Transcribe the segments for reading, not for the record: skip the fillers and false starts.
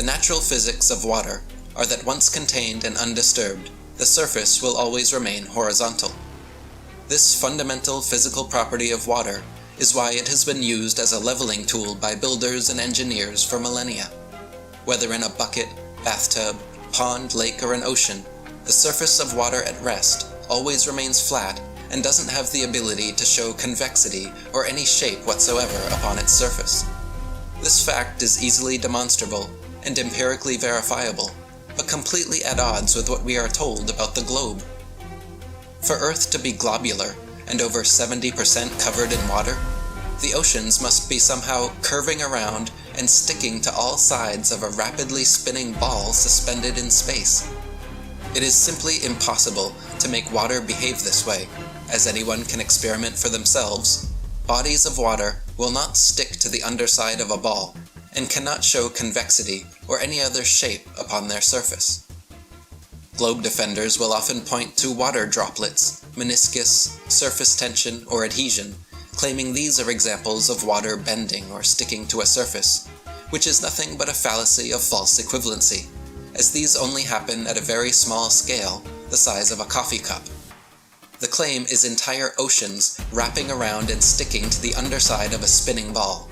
The natural physics of water are that once contained and undisturbed, the surface will always remain horizontal. This fundamental physical property of water is why it has been used as a leveling tool by builders and engineers for millennia. Whether in a bucket, bathtub, pond, lake, or an ocean, the surface of water at rest always remains flat and doesn't have the ability to show convexity or any shape whatsoever upon its surface. This fact is easily demonstrable and empirically verifiable, but completely at odds with what we are told about the globe. For Earth to be globular and over 70% covered in water, the oceans must be somehow curving around and sticking to all sides of a rapidly spinning ball suspended in space. It is simply impossible to make water behave this way. As anyone can experiment for themselves, bodies of water will not stick to the underside of a ball and cannot show convexity or any other shape upon their surface. Globe defenders will often point to water droplets, meniscus, surface tension, or adhesion, claiming these are examples of water bending or sticking to a surface, which is nothing but a fallacy of false equivalency, as these only happen at a very small scale, the size of a coffee cup. The claim is entire oceans wrapping around and sticking to the underside of a spinning ball,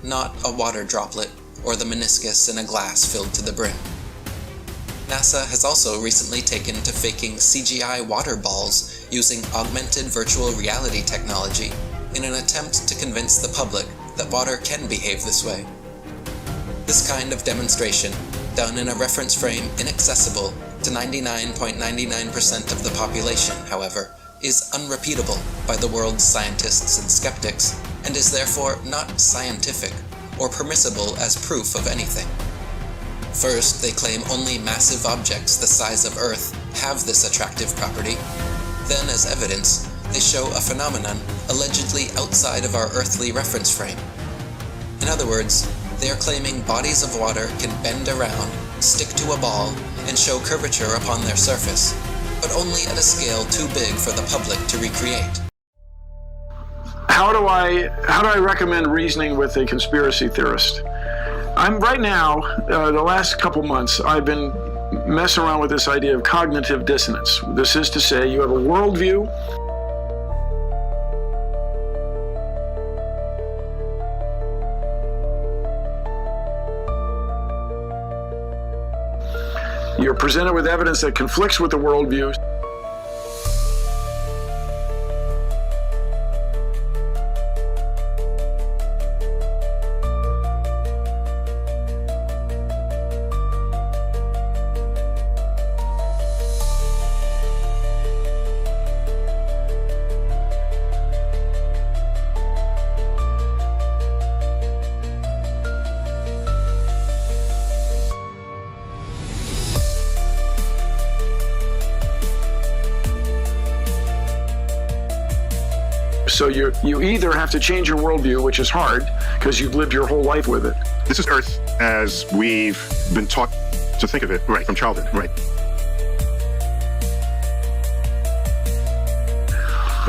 not a water droplet or the meniscus in a glass filled to the brim. NASA has also recently taken to faking CGI water balls using augmented virtual reality technology in an attempt to convince the public that water can behave this way. This kind of demonstration, done in a reference frame inaccessible to 99.99% of the population, however, is unrepeatable by the world's scientists and skeptics, and is therefore not scientific or permissible as proof of anything. First, they claim only massive objects the size of Earth have this attractive property. Then, as evidence, they show a phenomenon allegedly outside of our earthly reference frame. In other words, they are claiming bodies of water can bend around, stick to a ball, and show curvature upon their surface, but only at a scale too big for the public to recreate. How do I recommend reasoning with a conspiracy theorist? I'm right now, the last couple months, I've been messing around with this idea of cognitive dissonance. This is to say, you have a worldview. You're presented with evidence that conflicts with the worldview. So you either have to change your worldview, which is hard, because you've lived your whole life with it. This is Earth as we've been taught to think of it, right, from childhood, right.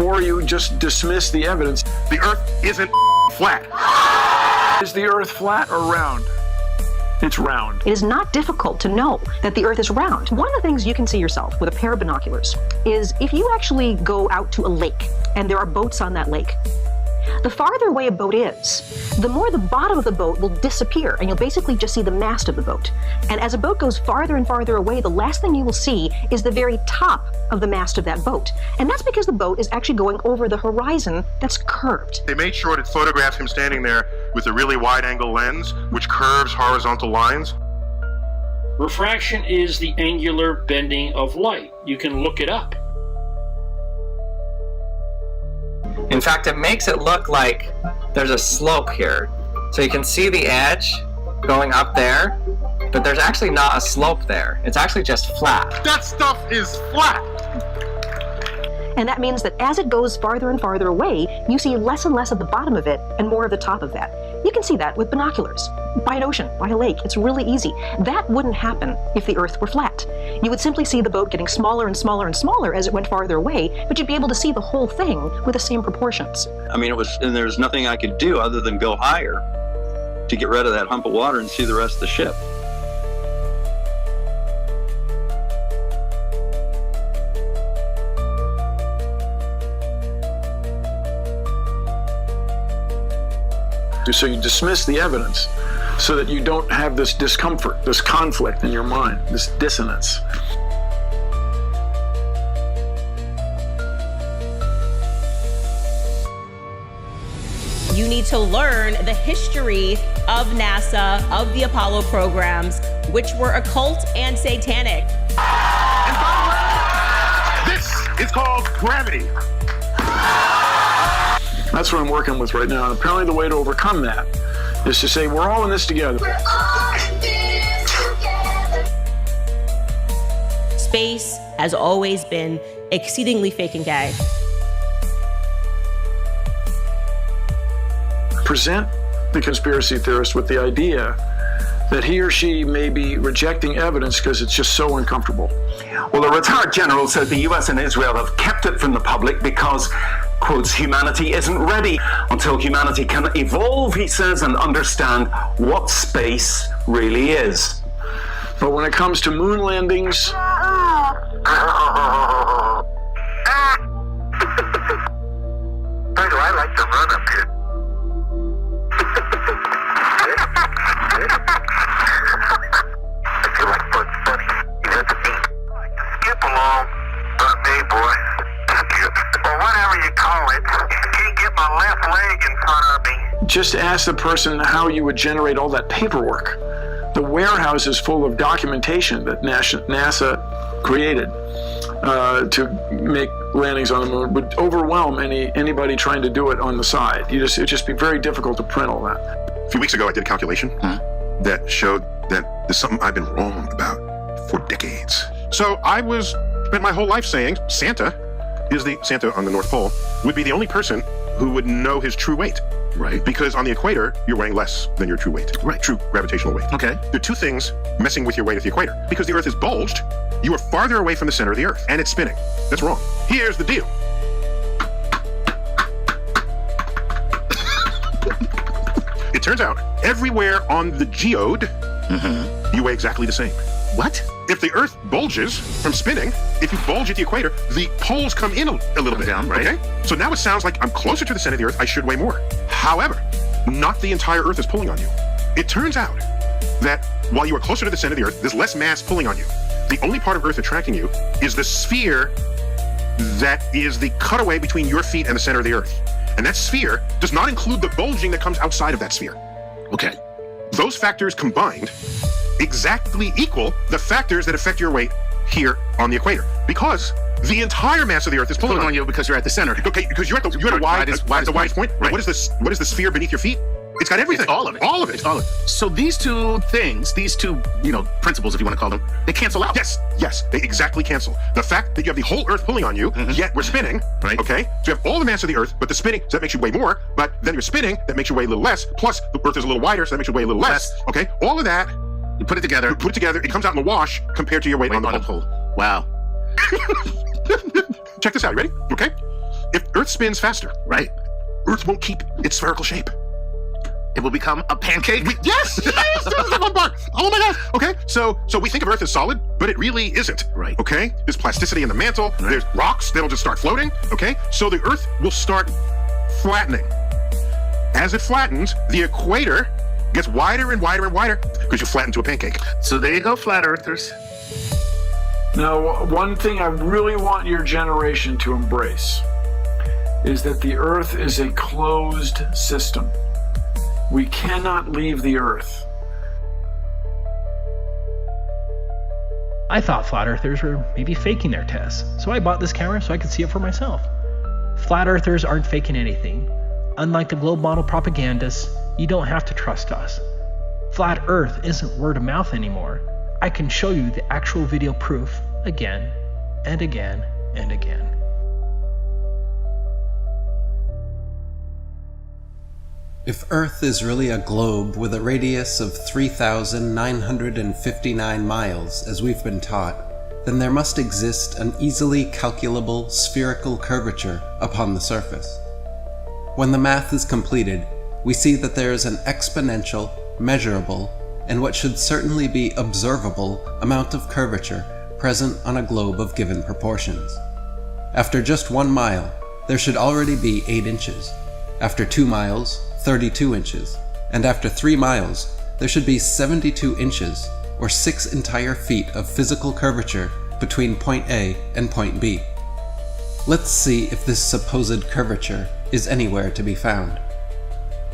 Or you just dismiss the evidence. The Earth isn't flat. Is the Earth flat or round? It's round. It is not difficult to know that the Earth is round. One of the things you can see yourself with a pair of binoculars is if you actually go out to a lake and there are boats on that lake, the farther away a boat is, the more the bottom of the boat will disappear and you'll basically just see the mast of the boat. And as a boat goes farther and farther away, the last thing you will see is the very top of the mast of that boat. And that's because the boat is actually going over the horizon that's curved. They made sure to photograph him standing there with a really wide-angle lens, which curves horizontal lines. Refraction is the angular bending of light. You can look it up. In fact, it makes it look like there's a slope here. So you can see the edge going up there, but there's actually not a slope there. It's actually just flat. That stuff is flat! And that means that as it goes farther and farther away, you see less and less of the bottom of it and more of the top of that. You can see that with binoculars, by an ocean, by a lake. It's really easy. That wouldn't happen if the Earth were flat. You would simply see the boat getting smaller and smaller and smaller as it went farther away, but you'd be able to see the whole thing with the same proportions. I mean, and there was nothing I could do other than go higher to get rid of that hump of water and see the rest of the ship. So you dismiss the evidence so that you don't have this discomfort, this conflict in your mind, this dissonance. You need to learn the history of NASA, of the Apollo programs, which were occult and satanic. And by the way, this is called gravity. That's what I'm working with right now. And apparently the way to overcome that is to say, we're all in this together. Space has always been exceedingly fake and gay. Present the conspiracy theorist with the idea that he or she may be rejecting evidence because it's just so uncomfortable. Well, a retired general said the US and Israel have kept it from the public because, quotes, humanity isn't ready until humanity can evolve, he says, and understand what space really is. But when it comes to moon landings, I like to run up here. I feel like Bugs Bunny. You know the beat. I like to skip along. Not me, boy. Skip. Or whatever you call it. Can't get my left leg in front of me. just ask the person how you would generate all that paperwork. The warehouse is full of documentation that NASA created to make landings on the moon would overwhelm anybody trying to do it on the side. It'd just be very difficult to print all that. A few weeks ago, I did a calculation that showed that there's something I've been wrong about for decades. So I spent my whole life saying Santa on the North Pole would be the only person who would know his true weight. Right. Because on the equator, you're weighing less than your true weight. Right. True gravitational weight. Okay. There are two things messing with your weight at the equator. Because the Earth is bulged, you are farther away from the center of the Earth, and it's spinning. That's wrong. Here's the deal. It turns out, everywhere on the geode, you weigh exactly the same. What? If the Earth bulges from spinning, if you bulge at the equator, the poles come in a little bit. Down, right? Okay? So now it sounds like I'm closer to the center of the Earth, I should weigh more. However, not the entire Earth is pulling on you. It turns out that while you are closer to the center of the Earth, there's less mass pulling on you. The only part of Earth attracting you is the sphere that is the cutaway between your feet and the center of the Earth. And that sphere does not include the bulging that comes outside of that sphere. Okay. Those factors combined exactly equal the factors that affect your weight here on the equator, because the entire mass of the Earth is pulling on you because you're at the center. Okay, because you're at the widest point. Right. What is the sphere beneath your feet? It's got everything. It's all of it. All of it. It's all of it. So these two things, principles, if you want to call them, they cancel out. Yes, they exactly cancel. The fact that you have the whole Earth pulling on you, yet we're spinning, right? Okay, so you have all the mass of the Earth, but the spinning, so that makes you weigh more, but then you're spinning, that makes you weigh a little less, plus the Earth is a little wider, so that makes you weigh a little less. Okay, all of that, you put it together, it comes out in the wash compared to your weight on the pole. Wow. Check this out, you ready? Okay, if Earth spins faster, right, Earth won't keep its spherical shape. It will become a pancake? Yes! That's the fun part. Oh my gosh. Okay, so we think of Earth as solid, but it really isn't. Right. Okay? There's plasticity in the mantle. Right. There's rocks that'll just start floating. Okay? So the Earth will start flattening. As it flattens, the equator gets wider and wider and wider because you flatten to a pancake. So there you go, flat earthers. Now, one thing I really want your generation to embrace is that the Earth is a closed system. We cannot leave the Earth. I thought flat earthers were maybe faking their tests, so I bought this camera so I could see it for myself. Flat earthers aren't faking anything. Unlike the globe model propagandists, you don't have to trust us. Flat Earth isn't word of mouth anymore. I can show you the actual video proof again and again and again. If Earth is really a globe with a radius of 3,959 miles, as we've been taught, then there must exist an easily calculable spherical curvature upon the surface. When the math is completed, we see that there is an exponential, measurable, and what should certainly be observable amount of curvature present on a globe of given proportions. After just 1 mile, there should already be 8 inches. After 2 miles, 32 inches, and after 3 miles, there should be 72 inches, or 6 entire feet of physical curvature between point A and point B. Let's see if this supposed curvature is anywhere to be found.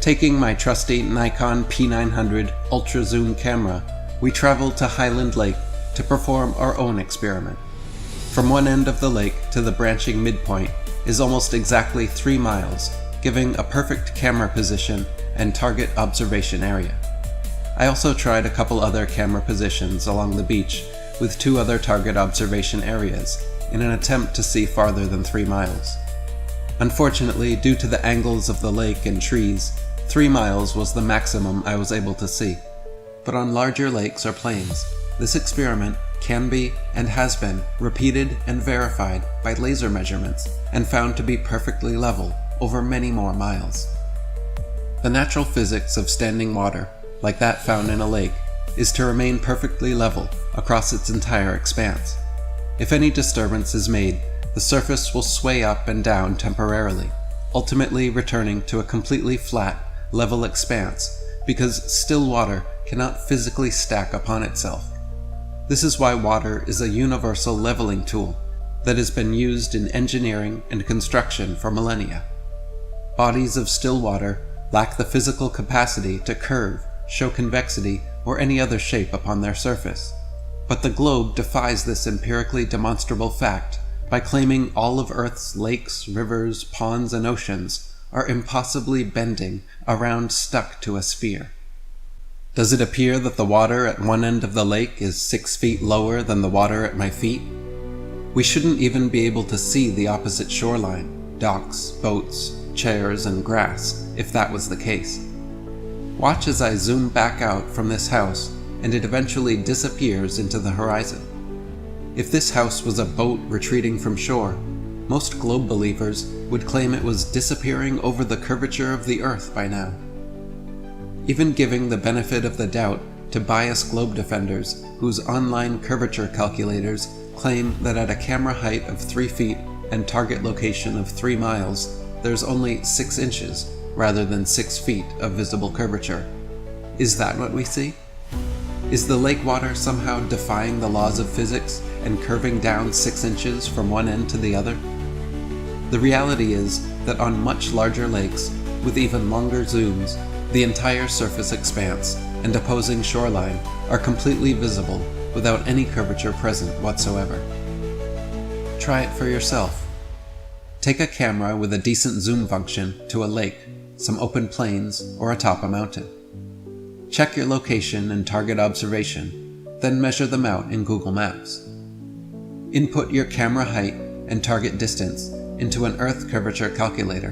Taking my trusty Nikon P900 Ultra Zoom camera, we traveled to Highland Lake to perform our own experiment. From one end of the lake to the branching midpoint is almost exactly 3 miles, giving a perfect camera position and target observation area. I also tried a couple other camera positions along the beach with 2 other target observation areas in an attempt to see farther than 3 miles. Unfortunately, due to the angles of the lake and trees, 3 miles was the maximum I was able to see. But on larger lakes or plains, this experiment can be and has been repeated and verified by laser measurements and found to be perfectly level over many more miles. The natural physics of standing water, like that found in a lake, is to remain perfectly level across its entire expanse. If any disturbance is made, the surface will sway up and down temporarily, ultimately returning to a completely flat, level expanse, because still water cannot physically stack upon itself. This is why water is a universal leveling tool that has been used in engineering and construction for millennia. Bodies of still water lack the physical capacity to curve, show convexity, or any other shape upon their surface. But the globe defies this empirically demonstrable fact by claiming all of Earth's lakes, rivers, ponds, and oceans are impossibly bending around stuck to a sphere. Does it appear that the water at one end of the lake is 6 feet lower than the water at my feet? We shouldn't even be able to see the opposite shoreline, docks, boats, chairs, and grass, if that was the case. Watch as I zoom back out from this house and it eventually disappears into the horizon. If this house was a boat retreating from shore, most globe believers would claim it was disappearing over the curvature of the Earth by now. Even giving the benefit of the doubt to biased globe defenders whose online curvature calculators claim that at a camera height of 3 feet and target location of 3 miles, there's only 6 inches rather than 6 feet of visible curvature. Is that what we see? Is the lake water somehow defying the laws of physics and curving down 6 inches from one end to the other? The reality is that on much larger lakes, with even longer zooms, the entire surface expanse and opposing shoreline are completely visible without any curvature present whatsoever. Try it for yourself. Take a camera with a decent zoom function to a lake, some open plains, or atop a mountain. Check your location and target observation, then measure them out in Google Maps. Input your camera height and target distance into an Earth curvature calculator,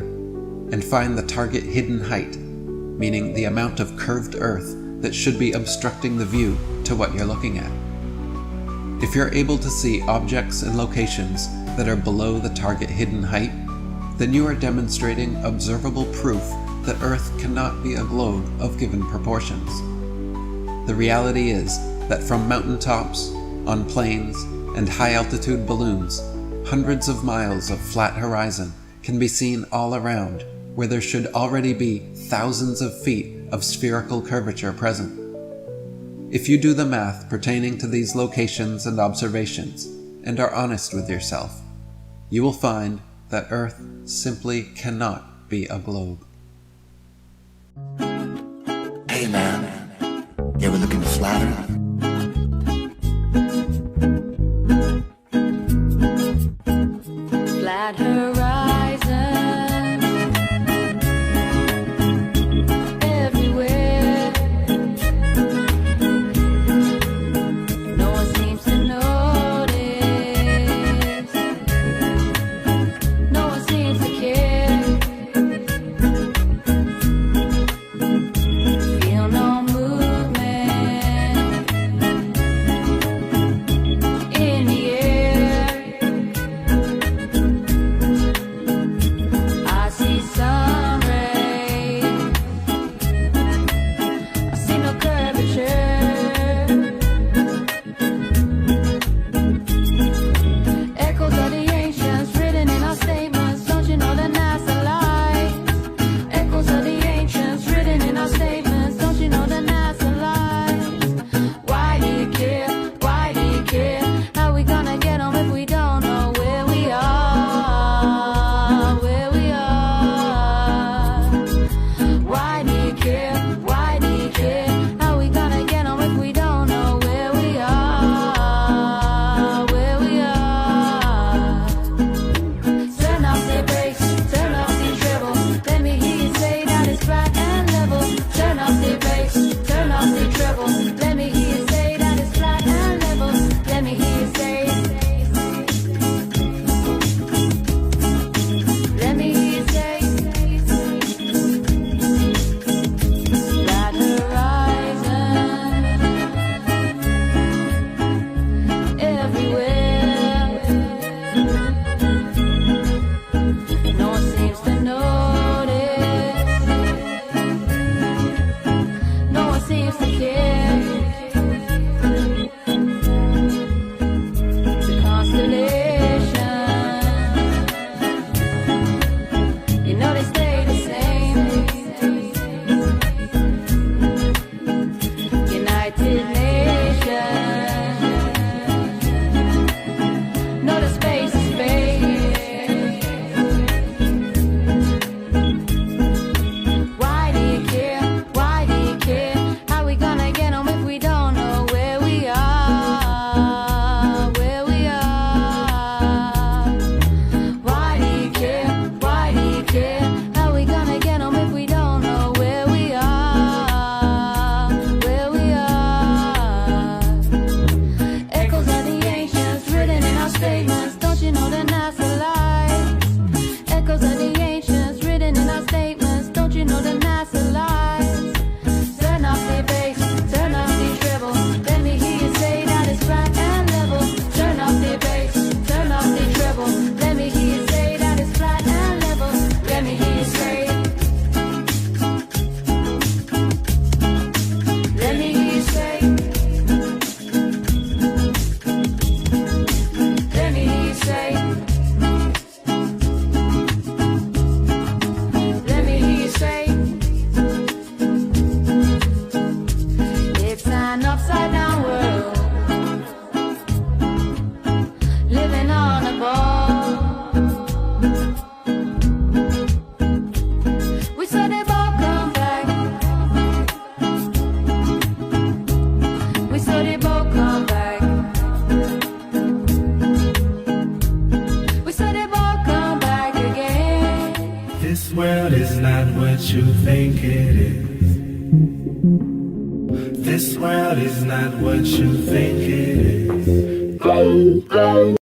and find the target hidden height, meaning the amount of curved Earth that should be obstructing the view to what you're looking at. If you're able to see objects and locations that are below the target hidden height, then you are demonstrating observable proof that Earth cannot be a globe of given proportions. The reality is that from mountaintops, on plains, and high-altitude balloons, hundreds of miles of flat horizon can be seen all around, where there should already be thousands of feet of spherical curvature present. If you do the math pertaining to these locations and observations, and are honest with yourself, you will find that Earth simply cannot be a globe. Hey man, you ever looking to flatter? Flat horizon everywhere. No one seems to notice. No one seems to care. Feel no movement. This world is not what you think it is. This world is not what you think it is.